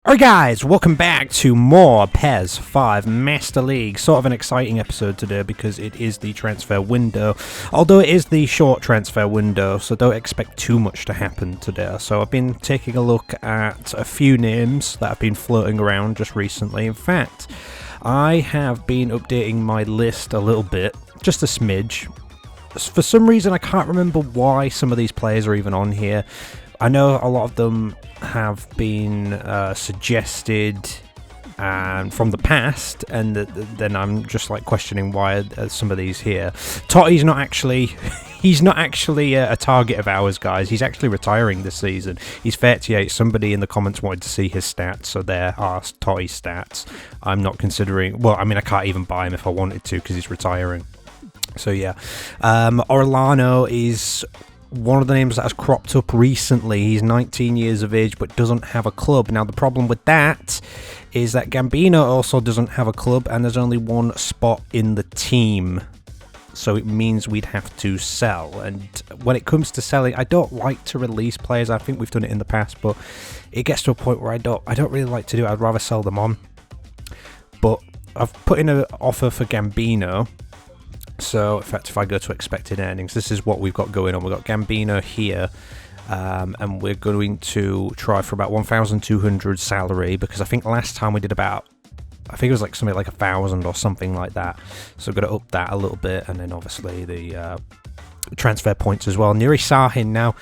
Alright guys, welcome back to more PES 5 Master League. Sort of an exciting episode today because it is the transfer window. Although it is the short transfer window, so don't expect too much to happen today. So I've been taking a look at a few names that have been floating around just recently. In fact, I have been updating my list a little bit, just a smidge. For some reason I can't remember why some of these players are even on here. I know a lot of them have been suggested from the past, and then I'm just like questioning why are some of these here. Totti's not actually, he's not actually a target of ours, guys. He's actually retiring this season. He's 38. Somebody in the comments wanted to see his stats, so there are Totti's stats. I'm not considering. Well, I mean, I can't even buy him if I wanted to because he's retiring. So yeah, Orlano is one of the names that has cropped up recently. He's 19 years of age but doesn't have a club. Now the problem with that is that Gambino also doesn't have a club and there's only one spot in the team. So it means we'd have to sell. And when it comes to selling, I don't like to release players. I think we've done it in the past, but it gets to a point where I don't really like to do it. I'd rather sell them on. But I've put in an offer for Gambino. So, in fact, if I go to expected earnings, this is what we've got going on. We've got Gambino here, and we're going to try for about 1,200 salary, because I think last time we did about, I think it was like something like 1,000 or something like that. So, we're going to up that a little bit, and then obviously the transfer points as well. Nuri Sahin now.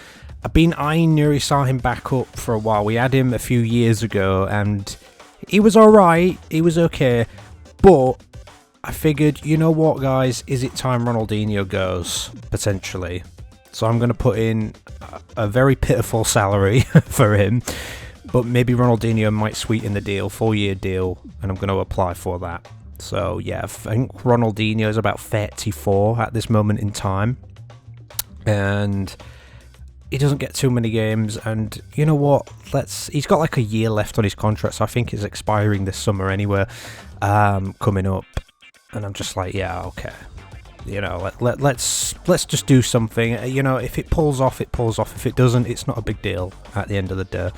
I've been eyeing Nuri Sahin back up for a while. We had him a few years ago, and he was alright, he was okay, but I figured, you know what, guys, is it time Ronaldinho goes, potentially? So I'm going to put in a very pitiful salary for him, but maybe Ronaldinho might sweeten the deal, 4-year deal, and I'm going to apply for that. So yeah, I think Ronaldinho is about 34 at this moment in time, and he doesn't get too many games, and you know what, he's got like a year left on his contract, so I think it's expiring this summer anyway, coming up. And I'm just like, yeah, okay. You know, let's just do something. You know, if it pulls off, it pulls off. If it doesn't, it's not a big deal at the end of the day.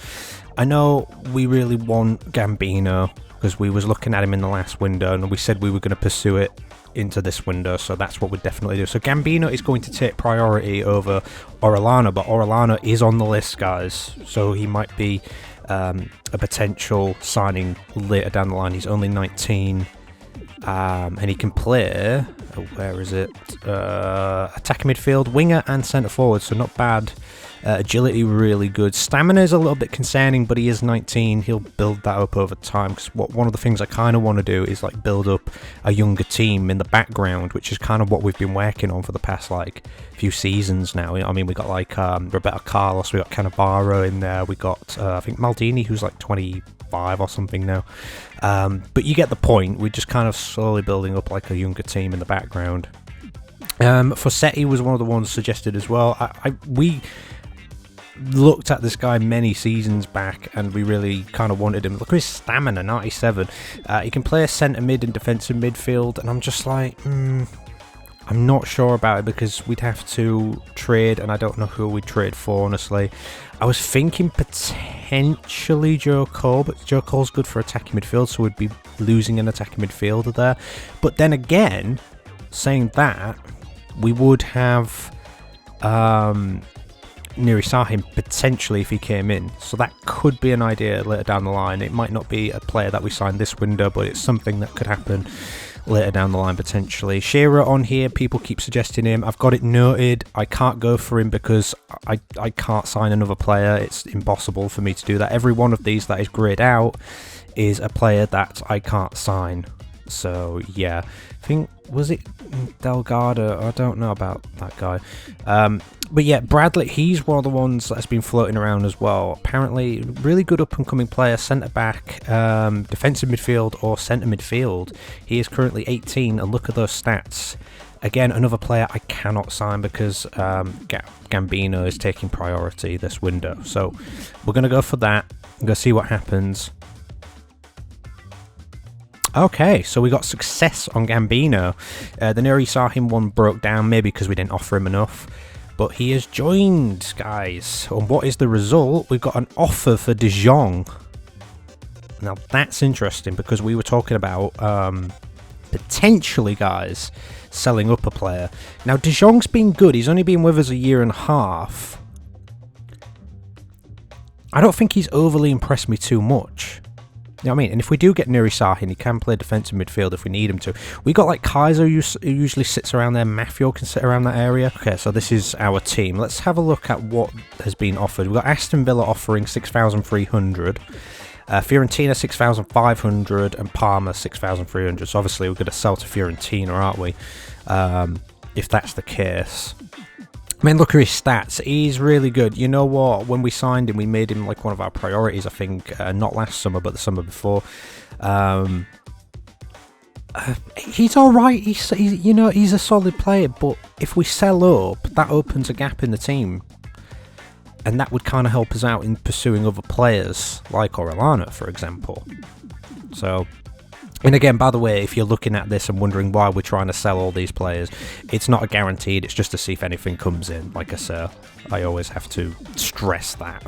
I know we really want Gambino because we was looking at him in the last window and we said we were going to pursue it into this window, so that's what we'd definitely do. So Gambino is going to take priority over Orlano, but Orlano is on the list, guys. So he might be a potential signing later down the line. He's only 19. And he can play, where is it, attacking midfield, winger and centre forward, so not bad. Agility really good. Stamina is a little bit concerning, but he is 19. He'll build that up over time, because one of the things I kind of want to do is like build up a younger team in the background, which is kind of what we've been working on for the past like few seasons now. I mean, we got like Roberto Carlos, we got Cannavaro in there, we got I think Maldini, who's like 25 or something now. But you get the point. We're just kind of slowly building up like a younger team in the background. Fossetti was one of the ones suggested as well. We looked at this guy many seasons back and we really kind of wanted him. Look at his stamina, 97. He can play a centre mid and defensive midfield, and I'm just like, I'm not sure about it because we'd have to trade, and I don't know who we'd trade for, honestly. I was thinking potentially Joe Cole, but Joe Cole's good for attacking midfield, so we'd be losing an attacking midfielder there. But then again, saying that, we would have Nuri Sahin potentially if he came in, so that could be an idea later down the line. It might not be a player that we sign this window, but it's something that could happen later down the line potentially. Shearer on here, people keep suggesting him. I've got it noted. I can't go for him because I can't sign another player. It's impossible for me to do that. Every one of these that is grayed out is a player that I can't sign. So yeah, I think, was it Delgado? I don't know about that guy. But yeah, Bradley, he's one of the ones that's been floating around as well. Apparently, really good up-and-coming player, centre-back, defensive midfield or centre midfield. He is currently 18, and look at those stats. Again, another player I cannot sign because Gambino is taking priority this window. So we're going to go for that. I'm going to see what happens. Okay, so we got success on Gambino. The Nuri Sahin one broke down, maybe because we didn't offer him enough. But he has joined, guys. And what is the result? We've got an offer for De Jong. Now that's interesting because we were talking about potentially, guys, selling up a player. Now De Jong's been good. He's only been with us a year and a half. I don't think he's overly impressed me too much. You know what I mean? And if we do get Nuri Sahin, he can play defensive midfield if we need him to. We got like Kaiser who usually sits around there. Maffio can sit around that area. Okay, so this is our team. Let's have a look at what has been offered. We've got Aston Villa offering 6,300. Fiorentina 6,500 and Parma 6,300. So obviously we're going to sell to Fiorentina, aren't we? If that's the case. I mean, look at his stats. He's really good. You know what? When we signed him, we made him like one of our priorities, I think. Not last summer, but the summer before. He's all right. He's a solid player. But if we sell up, that opens a gap in the team. And that would kind of help us out in pursuing other players, like Orellana, for example. So, and again, by the way, if you're looking at this and wondering why we're trying to sell all these players, it's not a guaranteed, it's just to see if anything comes in. Like I say, I always have to stress that.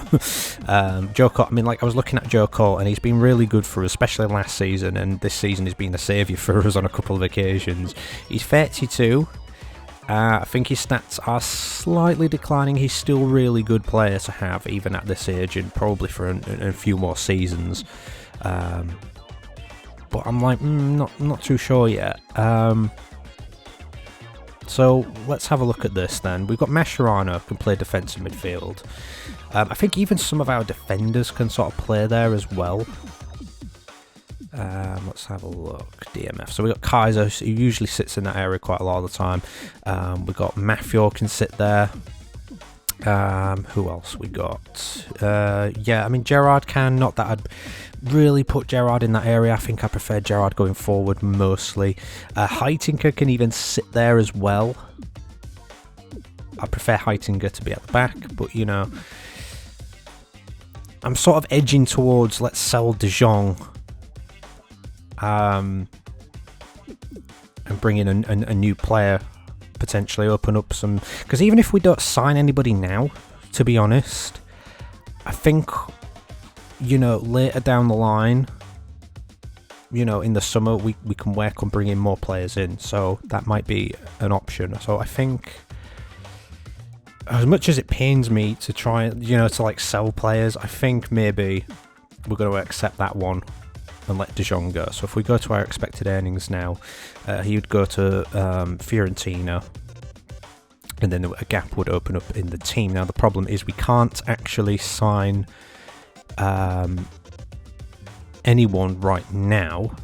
Joe Cole, I mean, like I was looking at Joe Cole, and he's been really good for us, especially last season, and this season he's been a saviour for us on a couple of occasions. He's 32. I think his stats are slightly declining. He's still a really good player to have, even at this age, and probably for a few more seasons. But I'm like, not too sure yet. So let's have a look at this then. We've got Mascherano who can play defensive midfield. I think even some of our defenders can sort of play there as well. Let's have a look. DMF. So we've got Kaiser, who usually sits in that area quite a lot of the time. We've got Maffio can sit there. Who else we got? Yeah, I mean, Gerrard can. Not that I'd really put Gerrard in that area. I think I prefer Gerrard going forward mostly. Heitinga can even sit there as well. I prefer Heitinga to be at the back, but you know, I'm sort of edging towards let's sell De Jong. And bring in a new player, potentially open up some, because even if we don't sign anybody now, to be honest, I think, you know, later down the line, you know, in the summer we can work on bringing more players in, so that might be an option. So I think, as much as it pains me to try, you know, to like sell players, I think maybe we're going to accept that one and let De Jong go. So if we go to our expected earnings now, he would go to Fiorentina, and then a gap would open up in the team. Now the problem is we can't actually sign anyone right now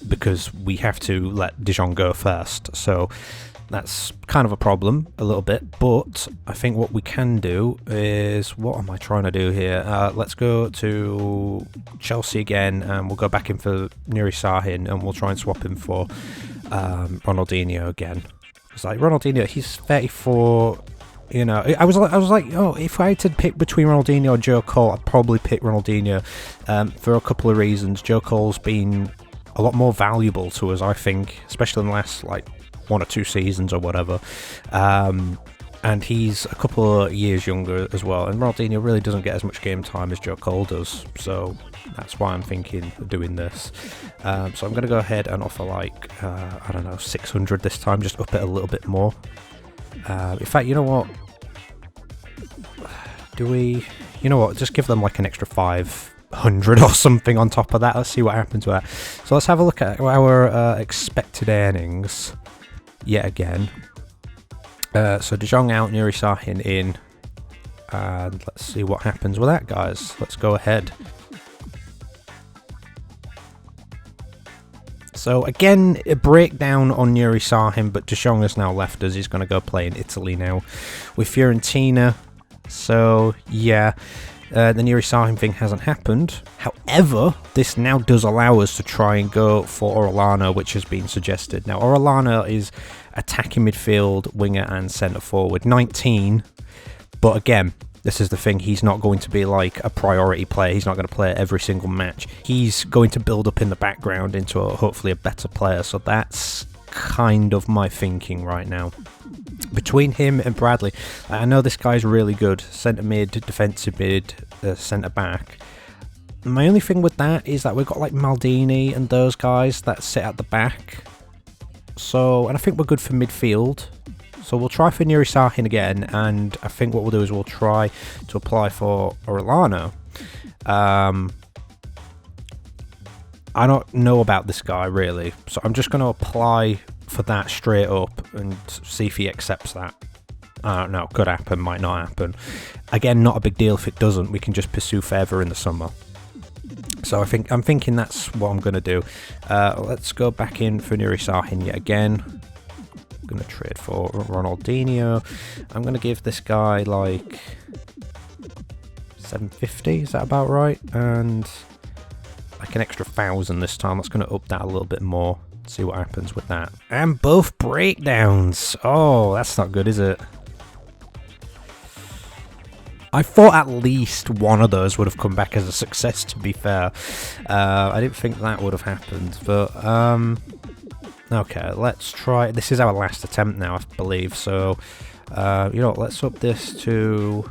because we have to let De Jong go first. So that's kind of a problem a little bit, but I think what we can do is, what am I trying to do here? Let's go to Chelsea again, and we'll go back in for Nuri Sahin, and we'll try and swap him for Ronaldinho again. It's like Ronaldinho, he's 34. You know, I was like, oh, if I had to pick between Ronaldinho and Joe Cole, I'd probably pick Ronaldinho for a couple of reasons. Joe Cole's been a lot more valuable to us, I think, especially in the last like 1 or 2 seasons or whatever, and he's a couple of years younger as well, and Ronaldinho really doesn't get as much game time as Joe Cole does, so that's why I'm thinking of doing this. So I'm going to go ahead and offer like I don't know, 600 this time, just up it a little bit more. In fact, you know what, you know what, just give them like an extra 500 or something on top of that. Let's see what happens with that. So let's have a look at our expected earnings yet again. So De Jong out, Nuri Sahin in, and let's see what happens with that, guys. Let's go ahead. So again, a breakdown on Nuri Sahin, but De Jong has now left us. He's going to go play in Italy now with Fiorentina. So yeah, the Nuri Sahin thing hasn't happened. However, this now does allow us to try and go for Orellana, which has been suggested. Now, Orellana is attacking midfield, winger and centre forward, 19. But again, this is the thing, he's not going to be like a priority player. He's not going to play every single match. He's going to build up in the background into hopefully a better player. So that's kind of my thinking right now. Between him and Bradley, I know this guy's really good. Centre mid, defensive mid, centre back. My only thing with that is that we've got like Maldini and those guys that sit at the back. So, and I think we're good for midfield. So we'll try for Nuri Sahin again, and I think what we'll do is we'll try to apply for Orellano. I don't know about this guy really, so I'm just going to apply for that straight up and see if he accepts that. No, could happen, might not happen. Again, not a big deal if it doesn't. We can just pursue further in the summer. So I'm thinking that's what I'm going to do. Let's go back in for Nuri Sahin yet again. I'm going to trade for Ronaldinho. I'm going to give this guy like 750. Is that about right? And like an extra 1,000 this time. That's going to up that a little bit more. See what happens with that. And both breakdowns. Oh, that's not good, is it? I thought at least one of those would have come back as a success, to be fair. I didn't think that would have happened, but okay, let's try. This is our last attempt now, I believe, so you know what, let's up this to,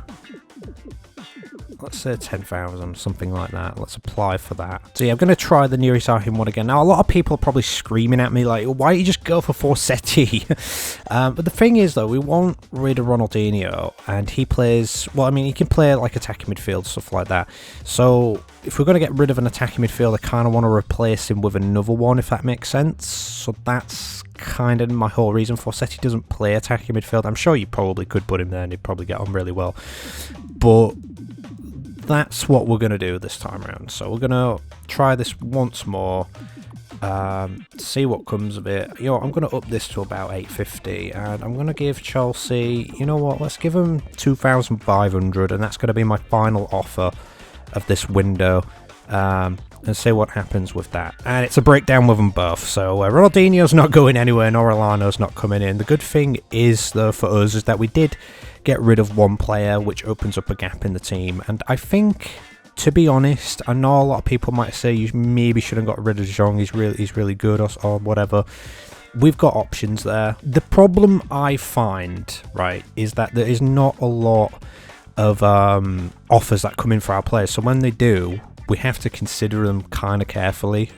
let's say 10,000, something like that. Let's apply for that. So yeah, I'm going to try the Nuri Sahin one again. Now, a lot of people are probably screaming at me like, why don't you just go for Forsetti? But the thing is, though, we want rid of Ronaldinho, and he plays, well, I mean, he can play like attacking midfield, stuff like that. So if we're going to get rid of an attacking midfield, I kind of want to replace him with another one, if that makes sense. So that's kind of my whole reason. Forsetti doesn't play attacking midfield. I'm sure you probably could put him there and he'd probably get on really well. But that's what we're going to do this time around. So we're going to try this once more, see what comes of it. You know, I'm going to up this to about 850, and I'm going to give Chelsea, you know what, let's give them 2,500, and that's going to be my final offer of this window, and see what happens with that. And it's a breakdown with them both. So Ronaldinho's not going anywhere, and Orellano's not coming in. The good thing is, though, for us, is that we did get rid of one player, which opens up a gap in the team. And I think, to be honest, I know a lot of people might say you maybe should have got rid of De Jong. He's really good, or whatever. We've got options there. The problem I find, right, is that there is not a lot of offers that come in for our players. So when they do, we have to consider them kind of carefully.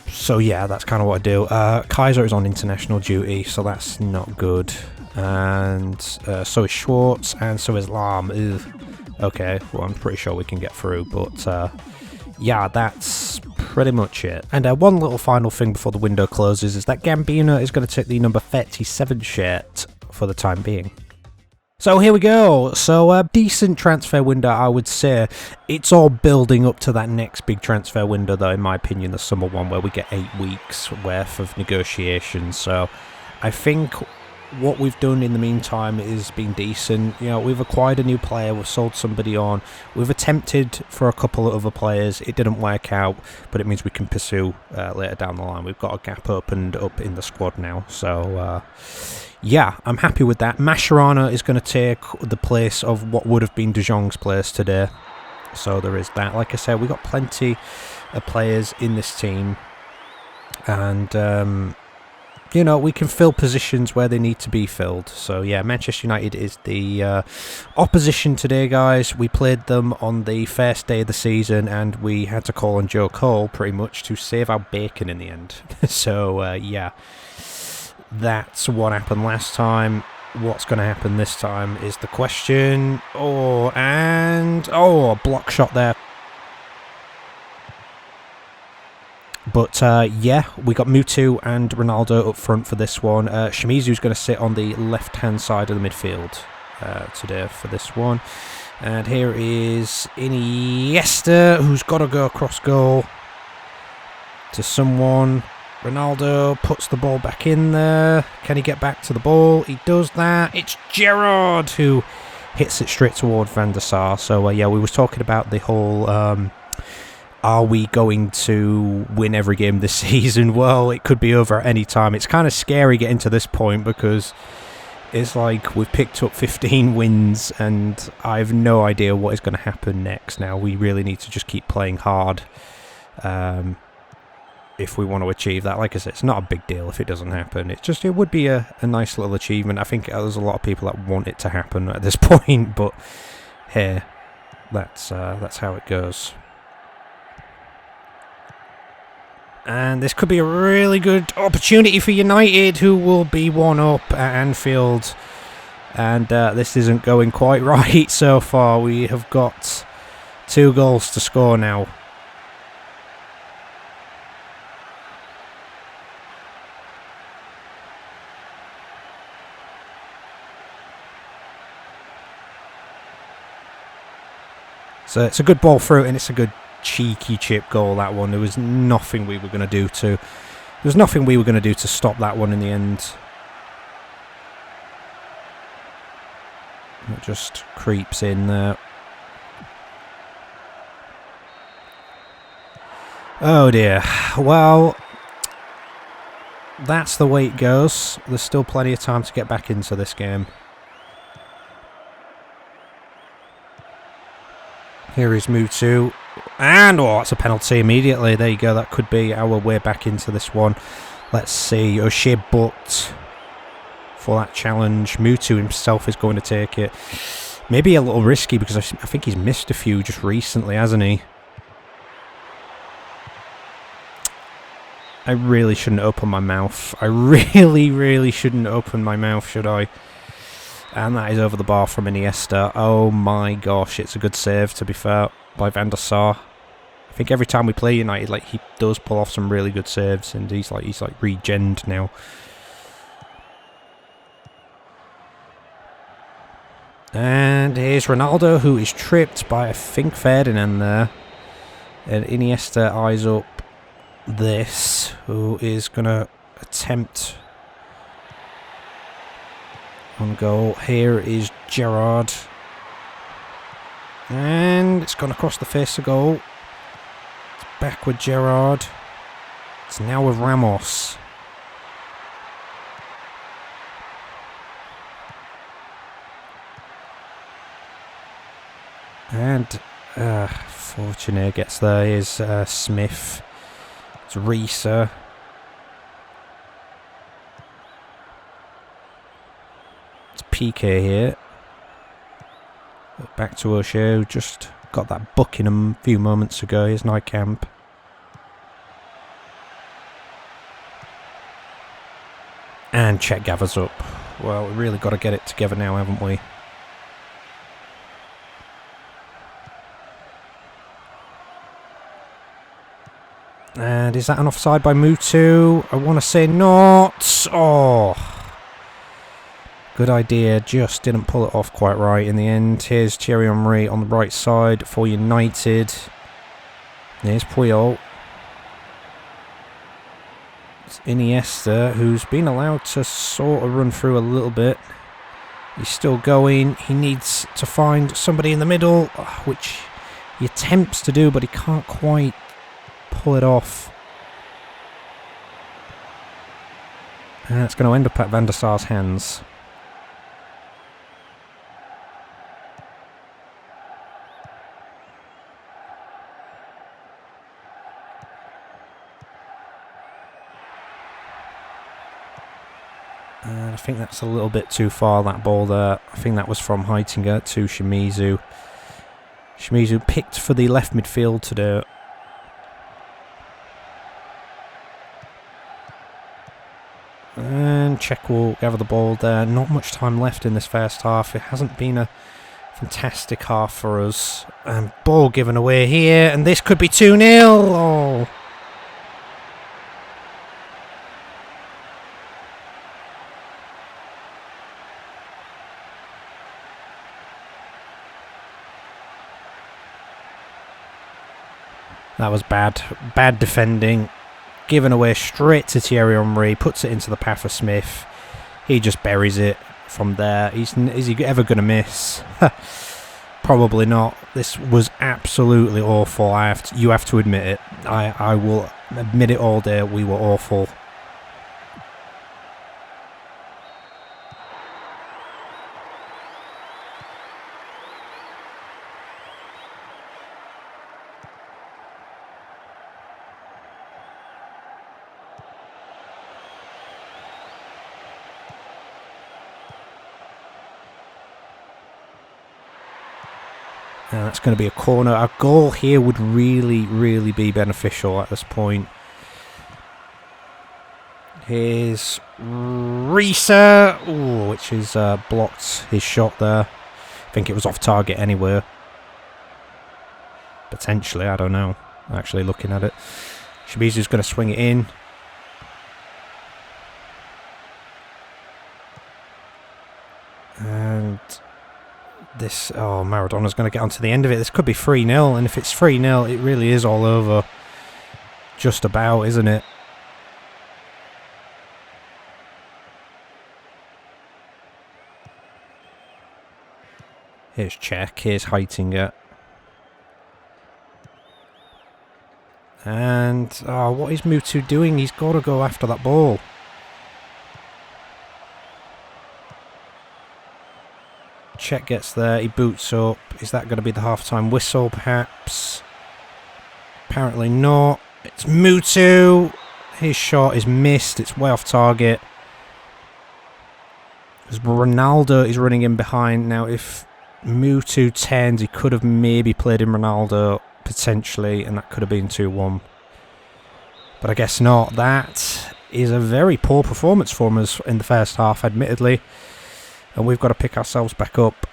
So yeah, that's kind of what I do. Kaiser is on international duty, so that's not good. And so is Schwartz, and so is Lahm. Ugh. Okay, well, I'm pretty sure we can get through, but yeah, that's pretty much it. And one little final thing before the window closes is that Gambino is going to take the number 37 shirt for the time being. So here we go. So a decent transfer window, I would say. It's all building up to that next big transfer window, though, in my opinion, the summer one, where we get 8 weeks worth of negotiations. So I think what we've done in the meantime is been decent. You know, we've acquired a new player, we've sold somebody on, we've attempted for a couple of other players. It didn't work out, but it means we can pursue later down the line. We've got a gap opened up in the squad now, so yeah, I'm happy with that. Mascherano is going to take the place of what would have been De Jong's place today, so there is that. Like I said, we've got plenty of players in this team, and you know, we can fill positions where they need to be filled. So yeah, Manchester United is the opposition today, guys. We played them on the first day of the season, and we had to call on Joe Cole pretty much to save our bacon in the end. So yeah, that's what happened last time. What's going to happen this time is the question. Oh, a block shot there. But yeah, we got Mutu and Ronaldo up front for this one. Shimizu's going to sit on the left-hand side of the midfield today for this one. And here is Iniesta, who's got to go across goal to someone. Ronaldo puts the ball back in there. Can he get back to the ball? He does that. It's Gerrard who hits it straight toward Van der Sar. So yeah, we was talking about the whole... are we going to win every game this season? Well, it could be over at any time. It's kind of scary getting to this point because it's like we've picked up 15 wins and I have no idea what is going to happen next now. We really need to just keep playing hard if we want to achieve that. Like I said, it's not a big deal if it doesn't happen. It's just, it would be a nice little achievement. I think there's a lot of people that want it to happen at this point, but here, That's how it goes. And this could be a really good opportunity for United, who will be 1-up at Anfield. And this isn't going quite right so far. We have got 2 goals to score now. So it's a good ball through, and it's a good cheeky chip goal, that one. There was nothing we were going to do to... stop that one in the end. It just creeps in there. Oh dear. Well, that's the way it goes. There's still plenty of time to get back into this game. Here is move 2. And, oh, it's a penalty immediately. There you go. That could be our way back into this one. Let's see. O'Shea booked for that challenge. Mutu himself is going to take it. Maybe a little risky because I think he's missed a few just recently, hasn't he? I really shouldn't open my mouth. I really shouldn't open my mouth, should I? And that is over the bar from Iniesta. Oh my gosh, it's a good save, to be fair, by Van der Sar. I think every time we play United, like, he does pull off some really good saves, and he's like regened now. And here's Ronaldo, who is tripped by, I think, Ferdinand there. And Iniesta eyes up this, who is going to attempt on goal. Here is Gerrard. And it's gone across the face of goal. It's back with Gerrard. It's now with Ramos. And Fortuné gets there. Here's Smith. It's Risa. It's PK here. Back to O'Shea, who just got that booking a few moments ago. Here's Nijkamp. And Chet gathers up. Well, we really got to get it together now, haven't we? And is that an offside by Mutu? I want to say not. Oh. Good idea, just didn't pull it off quite right in the end. Here's Thierry Henry on the right side for United. There's Puyol. It's Iniesta, who's been allowed to sort of run through a little bit. He's still going. He needs to find somebody in the middle, which he attempts to do, but he can't quite pull it off. And it's going to end up at Van der Sar's hands. I think that's a little bit too far, that ball there. I think that was from Heitinger to Shimizu. Shimizu picked for the left midfield today. And Czech will gather the ball there. Not much time left in this first half. It hasn't been a fantastic half for us. And ball given away here. And this could be 2-0. Oh. That was bad. Bad defending. Given away straight to Thierry Henry. Puts it into the path of Smith. He just buries it from there. Is he ever going to miss? Probably not. This was absolutely awful. You have to admit it. I will admit it all day. We were awful. And that's going to be a corner. A goal here would really, really be beneficial at this point. Here's Reeser, which is blocked his shot there. I think it was off target anyway. Potentially, I don't know. Actually looking at it. Shibizu's going to swing it in. And this, oh, Maradona's going to get onto the end of it. This could be 3-0, and if it's 3-0, it really is all over. Just about, isn't it? Here's Czech, here's Heitinger. And, oh, what is Mutu doing? He's got to go after that ball. Czech gets there, he boots up. Is that going to be the half-time whistle, perhaps? Apparently not. It's Mutu. His shot is missed, it's way off target. As Ronaldo is running in behind. Now, if Mutu turns, he could have maybe played in Ronaldo, potentially, and that could have been 2-1. But I guess not. That is a very poor performance from us in the first half, admittedly. And we've got to pick ourselves back up.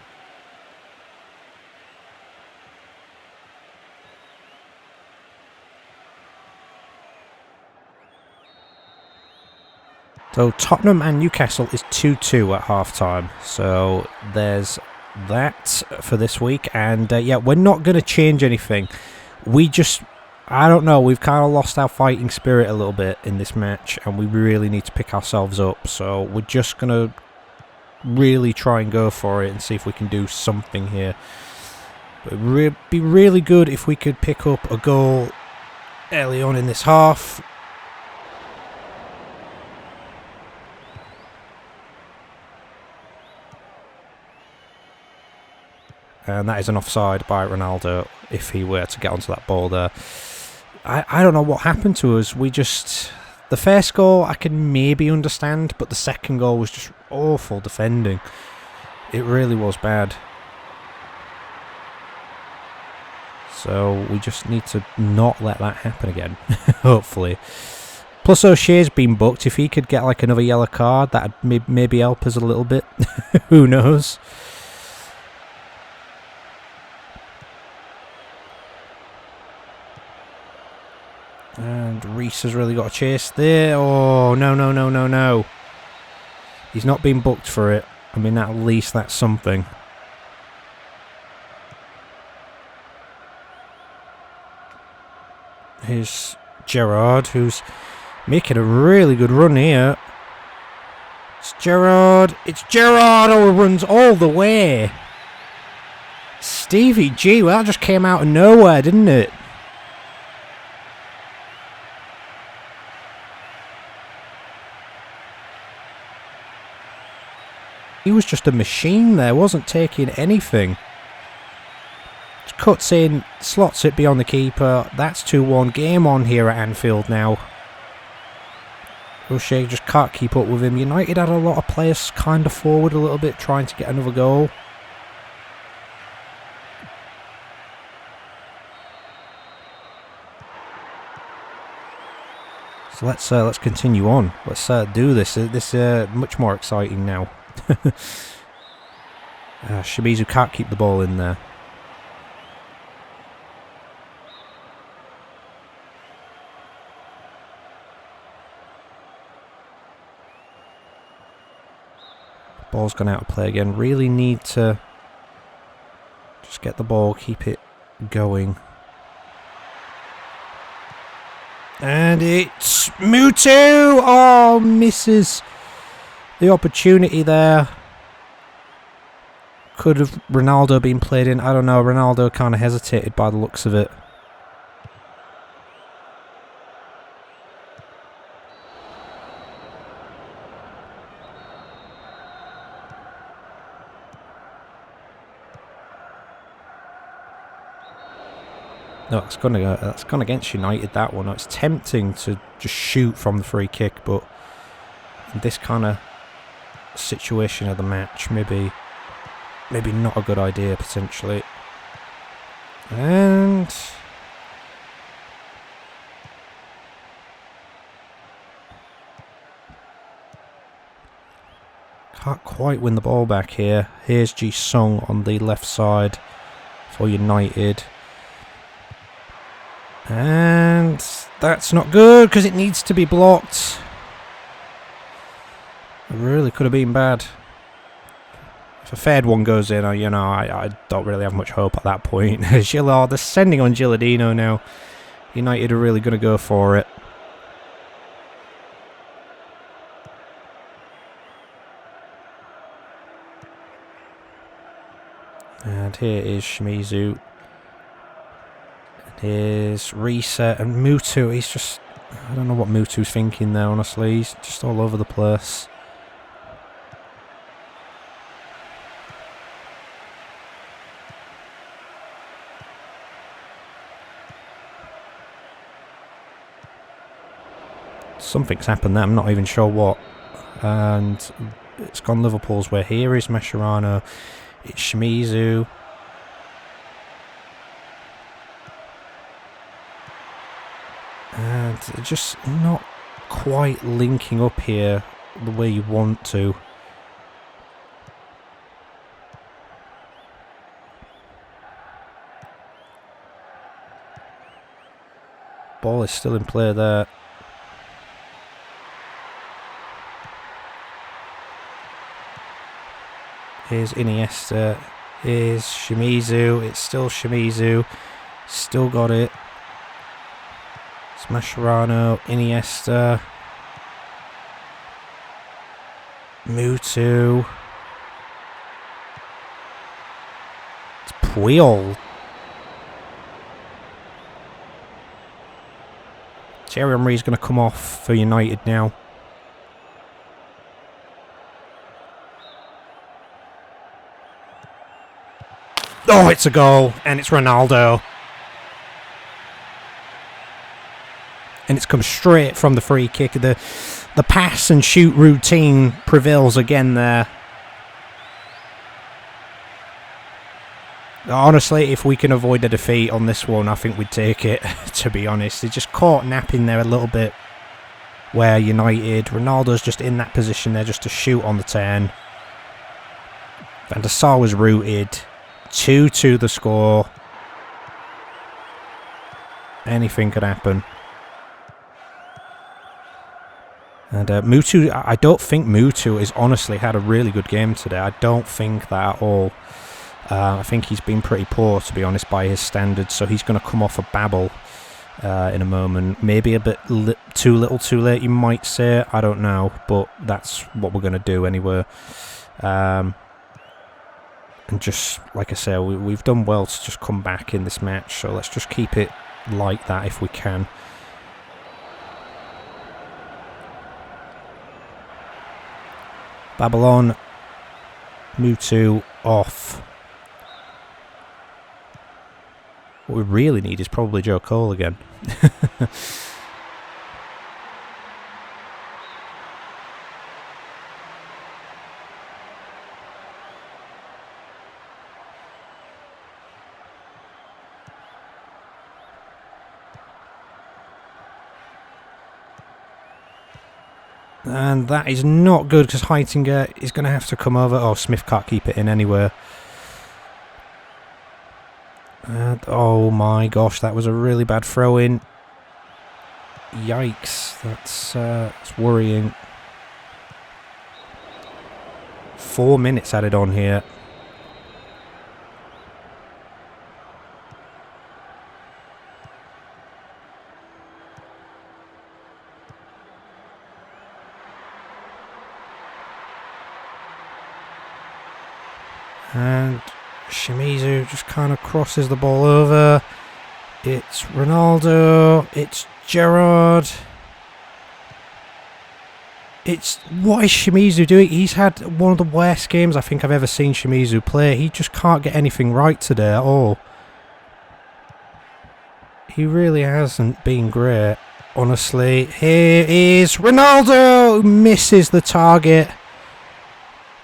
So Tottenham and Newcastle is 2-2 at half-time. So there's that for this week. And yeah, we're not going to change anything. We just, I don't know, we've kind of lost our fighting spirit a little bit in this match. And we really need to pick ourselves up. So we're just going to really try and go for it and see if we can do something here. But it would be really good if we could pick up a goal early on in this half. And that is an offside by Ronaldo if he were to get onto that ball there. I don't know what happened to us. We just... The first goal I can maybe understand, but the second goal was just awful defending. It really was bad. So we just need to not let that happen again, hopefully. Plus O'Shea's been booked. If he could get like another yellow card, that'd maybe help us a little bit. Who knows? And Reese has really got a chase there. Oh, no, no, no, no, no. He's not been booked for it. I mean, at least that's something. Here's Gerrard, who's making a really good run here. It's Gerrard. It's Gerrard. Oh, runs all the way. Stevie G. Well, that just came out of nowhere, didn't it? He was just a machine there, wasn't taking anything. Just cuts in, slots it beyond the keeper. That's 2-1. Game on here at Anfield now. O'Shea just can't keep up with him. United had a lot of players kind of forward a little bit, trying to get another goal. So let's continue on. Let's do this. This is much more exciting now. Shimizu can't keep the ball in there. Ball's gone out of play again. Really need to just get the ball, keep it going. And it's Mutu! Oh, misses the opportunity there. Could have Ronaldo been played in? I don't know. Ronaldo kind of hesitated by the looks of it. No, that's gone against United, that one. It's tempting to just shoot from the free kick, but in this kind of situation of the match, maybe not a good idea, potentially. And can't quite win the ball back here. Here's Ji-sung on the left side for United. And that's not good because it needs to be blocked. It really could have been bad. If a fared one goes in, I don't really have much hope at that point. Gillard, they're sending on Gilardino now. United are really going to go for it. And here is Shimizu. And here's Reset and Mutu. He's just... I don't know what Mutu's thinking there, honestly. He's just all over the place. Something's happened there, I'm not even sure what. And it's gone Liverpool's way. Here is Mascherano. It's Shimizu. And they're just not quite linking up here the way you want to. Ball is still in play there. Here's Iniesta. Here's Shimizu. It's still Shimizu. Still got it. It's Mascherano. Iniesta. Mutu. It's Puyol. Thierry Henry's going to come off for United now. Oh, it's a goal, and it's Ronaldo. And it's come straight from the free kick. The pass and shoot routine prevails again there. Honestly, if we can avoid a defeat on this one, I think we'd take it, to be honest. They just caught napping there a little bit where United. Ronaldo's just in that position there just to shoot on the 10. Van der Sar was rooted. 2-2 the score. Anything could happen. And Mutu, I don't think Mutu has honestly had a really good game today. I don't think that at all. I think he's been pretty poor, to be honest, by his standards. So he's going to come off a Babel in a moment. Maybe a bit too little too late, you might say. I don't know. But that's what we're going to do anyway. And just, like I say, we've done well to just come back in this match. So let's just keep it like that if we can. Babylon. Mutu off. What we really need is probably Joe Cole again. And that is not good because Heitinger is going to have to come over. Oh, Smith can't keep it in anywhere. And, oh my gosh, that was a really bad throw-in. Yikes, that's worrying. 4 minutes added on here. And Shimizu just kind of crosses the ball over. It's Ronaldo. It's Gerrard. What is Shimizu doing? He's had one of the worst games I think I've ever seen Shimizu play. He just can't get anything right today at all. He really hasn't been great, honestly. Here is Ronaldo, who misses the target.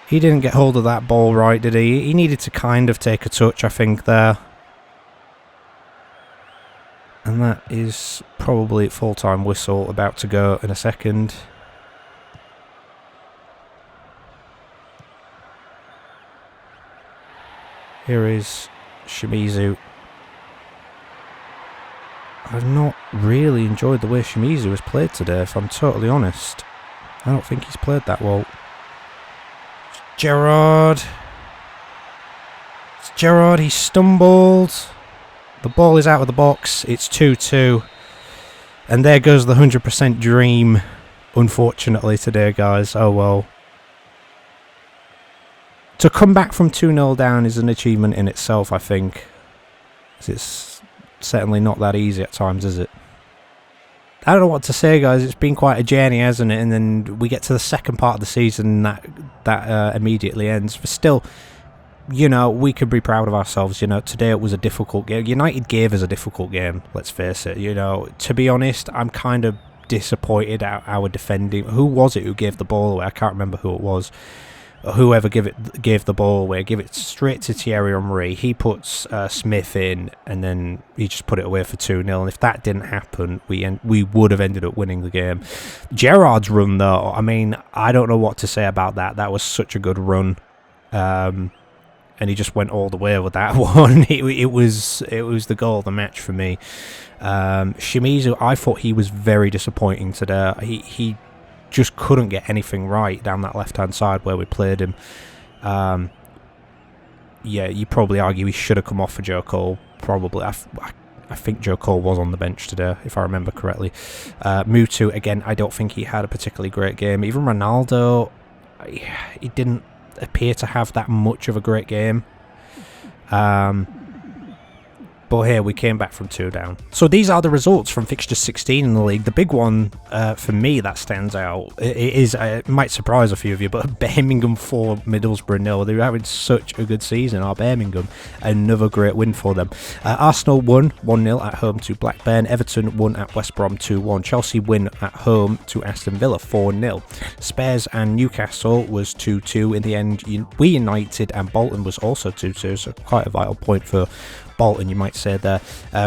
He didn't get hold of that ball right, did he? He needed to kind of take a touch, I think, there. And that is probably full-time whistle about to go in a second. Here is Shimizu. I've not really enjoyed the way Shimizu has played today, if I'm totally honest. I don't think he's played that well. Gerrard. It's Gerrard, he stumbled. The ball is out of the box. It's 2-2. And there goes the 100% dream, unfortunately, today, guys. Oh well. To come back from 2-0 down is an achievement in itself, I think. It's certainly not that easy at times, is it? I don't know what to say, guys. It's been quite a journey, hasn't it? And then we get to the second part of the season that immediately ends. But still, you know, we could be proud of ourselves. You know, today it was a difficult game. United gave us a difficult game, let's face it. You know, to be honest, I'm kind of disappointed at our defending. Who was it who gave the ball away? I can't remember who it was. Whoever gave the ball away, give it straight to Thierry Henry. He puts Smith in, and then he just put it away for 2-0. And if that didn't happen, we would have ended up winning the game. Gerrard's run, though, I mean, I don't know what to say about that. That was such a good run, and he just went all the way with that one. It was the goal of the match for me. Shimizu, I thought he was very disappointing today. He just couldn't get anything right down that left-hand side where we played him. Yeah, you probably argue he should have come off for Joe Cole. Probably. I think Joe Cole was on the bench today, if I remember correctly. Mutu, again, I don't think he had a particularly great game. Even Ronaldo, he didn't appear to have that much of a great game. But here, we came back from 2 down. So these are the results from fixture 16 in the league. The big one for me that stands out, it might surprise a few of you, but Birmingham 4, Middlesbrough 0. They're having such a good season, our Birmingham. Another great win for them. Arsenal won 1-0 at home to Blackburn. Everton won at West Brom 2-1. Chelsea win at home to Aston Villa 4-0. Spurs and Newcastle was 2-2. In the end, we United and Bolton was also 2-2, so quite a vital point for Bolton, you might say there.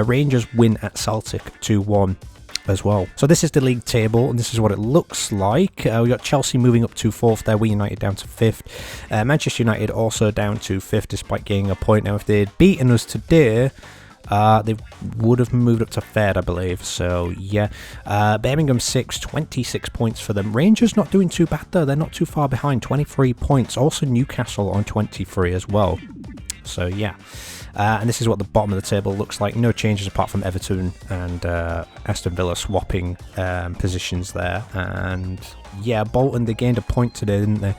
Rangers win at Celtic 2-1 as well. So this is the league table, and this is what it looks like. We got Chelsea moving up to 4th there, we United down to 5th. Manchester United also down to 5th despite getting a point. Now if they'd beaten us today, they would have moved up to 3rd, I believe. So yeah, Birmingham 6, 26 points for them. Rangers not doing too bad though, they're not too far behind, 23 points. Also Newcastle on 23 as well. So yeah. And this is what the bottom of the table looks like. No changes apart from Everton and Aston Villa swapping positions there. And yeah, Bolton, they gained a point today, didn't they?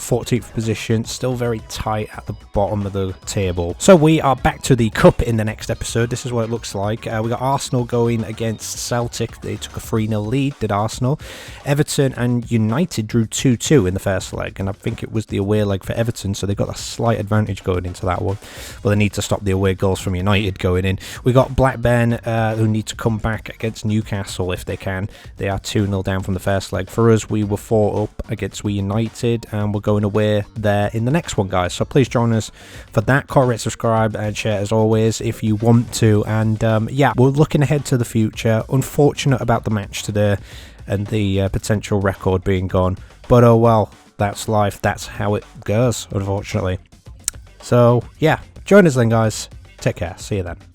14th position, still very tight at the bottom of the table. So we are back to the cup in the next episode. This is what it looks like. We got Arsenal going against Celtic. They took a 3-0 lead, did Arsenal. Everton and United drew 2-2 in the first leg, and I think it was the away leg for Everton, so they got a slight advantage going into that one. Well, they need to stop the away goals from United going in. We got Blackburn, who need to come back against Newcastle if they can. They are 2-0 down from the first leg. For us, we were 4 up against we United, and we're going away there in the next one, guys. So please join us for that. Comment, rate, subscribe, and share as always if you want to. And yeah, we're looking ahead to the future. Unfortunate about the match today and the potential record being gone, but oh well, that's life. That's how it goes, unfortunately. So yeah, join us then, guys. Take care. See you then.